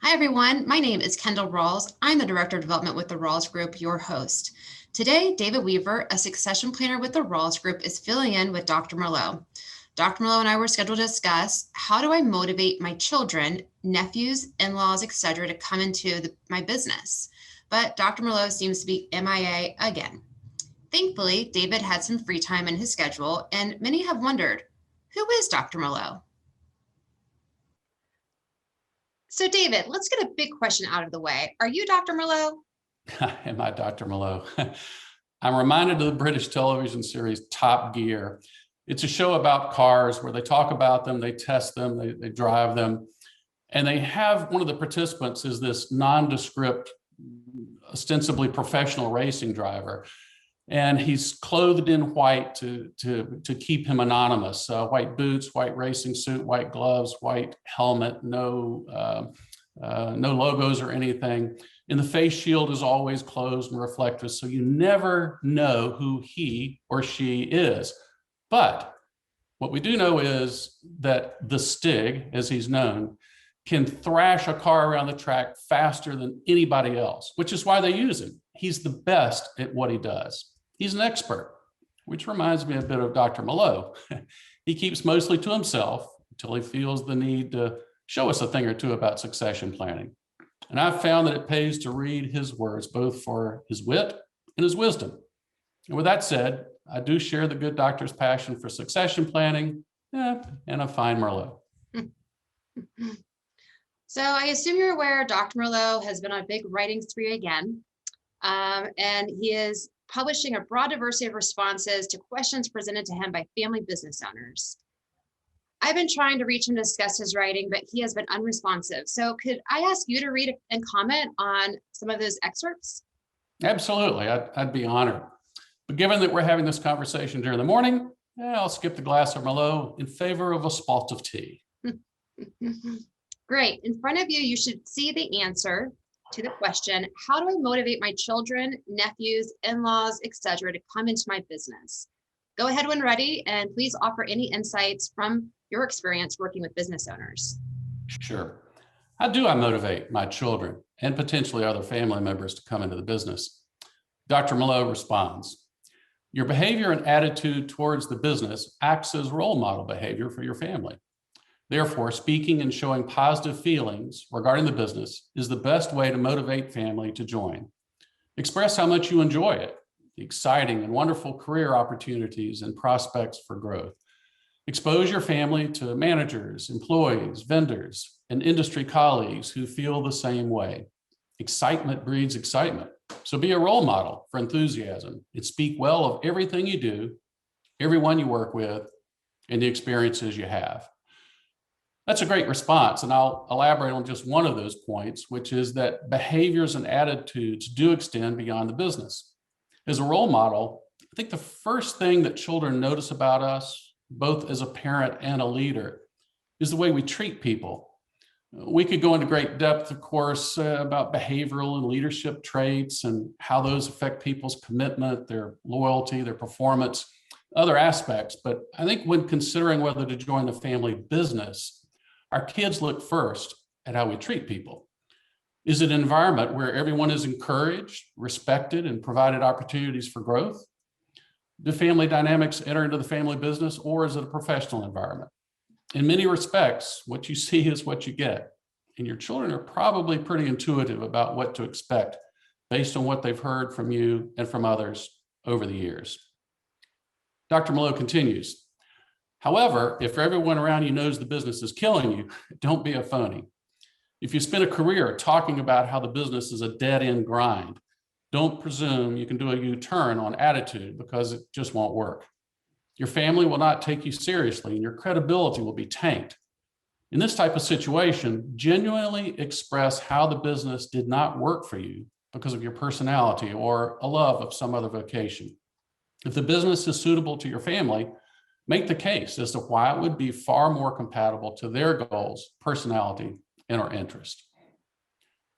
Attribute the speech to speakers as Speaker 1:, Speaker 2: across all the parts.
Speaker 1: Hi, everyone. My name is Kendall Rawls. I'm the Director of Development with the Rawls Group, your host. Today, David Weaver, a succession planner with the Rawls Group, is filling in with Dr. Merlot. Dr. Merlot and I were scheduled to discuss how do I motivate my children, nephews, in-laws, etc., to come into my business. But Dr. Merlot seems to be MIA again. Thankfully, David had some free time in his schedule, and many have wondered, who is Dr. Merlot? So David, let's get a big question out of the way. Are you Dr. Merlot?
Speaker 2: Am I Dr. Merlot? I'm reminded of the British television series Top Gear. It's a show about cars where they talk about them, they test them, they drive them. And they have one of the participants is this nondescript, ostensibly professional racing driver. And he's clothed in white to keep him anonymous. White boots, white racing suit, white gloves, white helmet, no logos or anything. And the face shield is always closed and reflective, so you never know who he or she is. But what we do know is that the Stig, as he's known, can thrash a car around the track faster than anybody else, which is why they use him. He's the best at what he does. He's an expert, which reminds me a bit of Dr. Merlot. He keeps mostly to himself until he feels the need to show us a thing or two about succession planning. And I've found that it pays to read his words, both for his wit and his wisdom. And with that said, I do share the good doctor's passion for succession planning and a fine Merlot.
Speaker 1: So I assume you're aware Dr. Merlot has been on a big writing spree again, and he is publishing a broad diversity of responses to questions presented to him by family business owners. I've been trying to reach him to discuss his writing, but he has been unresponsive. So could I ask you to read and comment on some of those excerpts?
Speaker 2: Absolutely, I'd be honored. But given that we're having this conversation during the morning, I'll skip the glass of Merlot in favor of a spalt of tea.
Speaker 1: Great. In front of you, you should see the answer to the question, how do I motivate my children, nephews, in-laws, etc., to come into my business? Go ahead when ready, and please offer any insights from your experience working with business owners.
Speaker 2: Sure. How do I motivate my children and potentially other family members to come into the business? Dr. Merlot responds, your behavior and attitude towards the business acts as role model behavior for your family. Therefore, speaking and showing positive feelings regarding the business is the best way to motivate family to join. Express how much you enjoy it, the exciting and wonderful career opportunities and prospects for growth. Expose your family to managers, employees, vendors, and industry colleagues who feel the same way. Excitement breeds excitement. So be a role model for enthusiasm and speak well of everything you do, everyone you work with, and the experiences you have. That's a great response, and I'll elaborate on just one of those points, which is that behaviors and attitudes do extend beyond the business. As a role model, I think the first thing that children notice about us, both as a parent and a leader, is the way we treat people. We could go into great depth, of course, about behavioral and leadership traits and how those affect people's commitment, their loyalty, their performance, other aspects. But I think when considering whether to join the family business, our kids look first at how we treat people. Is it an environment where everyone is encouraged, respected, and provided opportunities for growth? Do family dynamics enter into the family business, or is it a professional environment? In many respects, what you see is what you get. And your children are probably pretty intuitive about what to expect based on what they've heard from you and from others over the years. Dr. Merlot continues, however, if everyone around you knows the business is killing you, don't be a phony. If you spend a career talking about how the business is a dead-end grind, don't presume you can do a U-turn on attitude because it just won't work. Your family will not take you seriously and your credibility will be tanked. In this type of situation, genuinely express how the business did not work for you because of your personality or a love of some other vocation. If the business is suitable to your family, make the case as to why it would be far more compatible to their goals, personality, and or interest.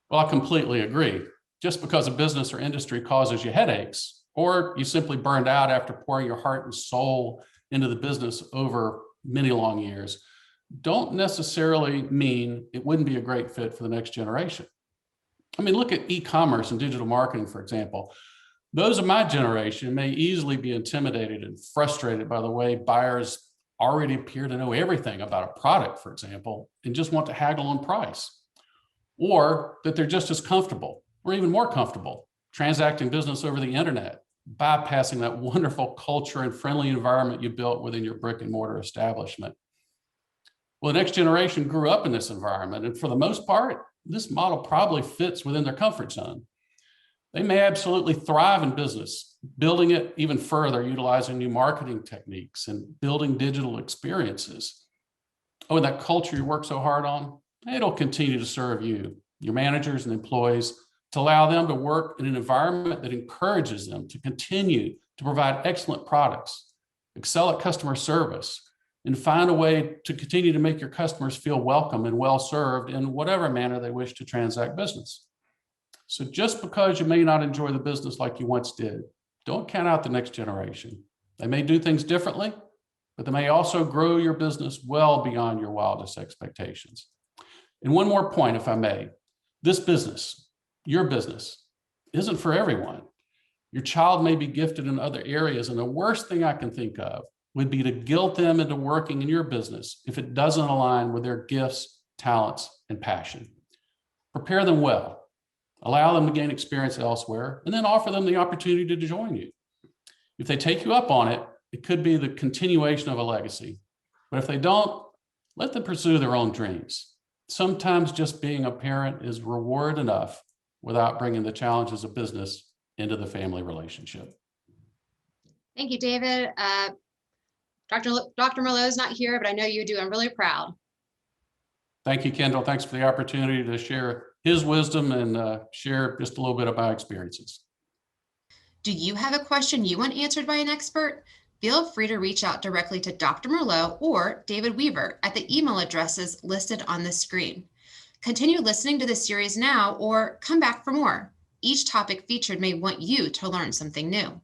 Speaker 2: Well, I completely agree. Just because a business or industry causes you headaches, or you simply burned out after pouring your heart and soul into the business over many long years, don't necessarily mean it wouldn't be a great fit for the next generation. I mean, look at e-commerce and digital marketing, for example. Those of my generation may easily be intimidated and frustrated by the way buyers already appear to know everything about a product, for example, and just want to haggle on price, or that they're just as comfortable or even more comfortable transacting business over the internet, bypassing that wonderful culture and friendly environment you built within your brick and mortar establishment. Well, the next generation grew up in this environment, and for the most part, this model probably fits within their comfort zone. They may absolutely thrive in business, building it even further, utilizing new marketing techniques and building digital experiences. Oh, and that culture you work so hard on, it'll continue to serve you, your managers and employees, to allow them to work in an environment that encourages them to continue to provide excellent products, excel at customer service, and find a way to continue to make your customers feel welcome and well served in whatever manner they wish to transact business. So just because you may not enjoy the business like you once did, don't count out the next generation. They may do things differently, but they may also grow your business well beyond your wildest expectations. And one more point, if I may, this business, your business, isn't for everyone. Your child may be gifted in other areas, and the worst thing I can think of would be to guilt them into working in your business if it doesn't align with their gifts, talents, and passion. Prepare them well, allow them to gain experience elsewhere, and then offer them the opportunity to join you. If they take you up on it, it could be the continuation of a legacy. But if they don't, let them pursue their own dreams. Sometimes just being a parent is reward enough without bringing the challenges of business into the family relationship.
Speaker 1: Thank you, David. Dr. Merlot is not here, but I know you do. I'm really proud.
Speaker 2: Thank you, Kendall. Thanks for the opportunity to share his wisdom and share just a little bit of my experiences.
Speaker 1: Do you have a question you want answered by an expert? Feel free to reach out directly to Dr. Merlot or David Weaver at the email addresses listed on the screen. Continue listening to this series now or come back for more. Each topic featured may want you to learn something new.